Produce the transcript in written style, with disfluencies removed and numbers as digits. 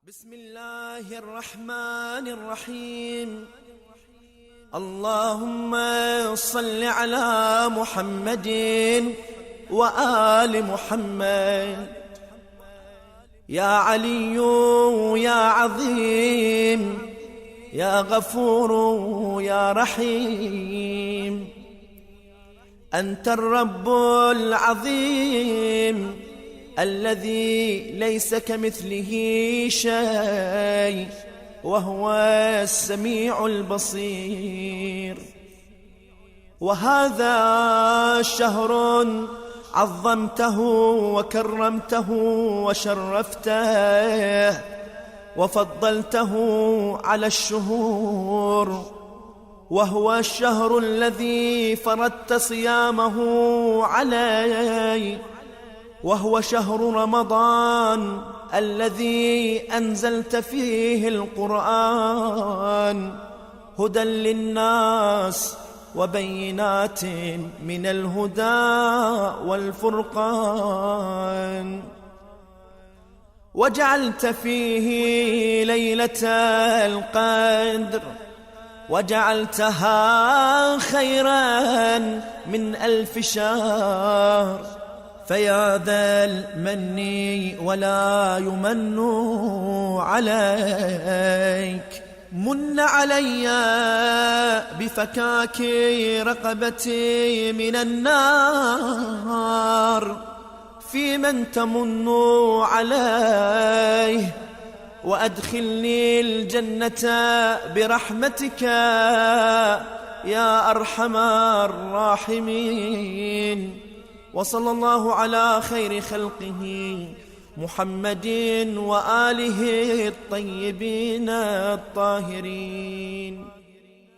بسم الله الرحمن الرحيم. اللهم صل على محمد وآل محمد. يا علي يا عظيم يا غفور يا رحيم، أنت الرب العظيم الذي ليس كمثله شيء، وهو السميع البصير. وهذا شهر عظمته وكرمته وشرفته وفضلته على الشهور، وهو الشهر الذي فرضت صيامه علي، وهو شهر رمضان الذي أنزلت فيه القرآن هدى للناس وبينات من الهدى والفرقان، وجعلت فيه ليلة القدر وجعلتها خيرا من 1000 شهر. فيا ذا المن ولا يمن عليك، من علي بفكاك رقبتي من النار، في من تمن عليه، وأدخلني الجنة برحمتك يا أرحم الراحمين. وصلى الله على خير خلقه محمد وآله الطيبين الطاهرين.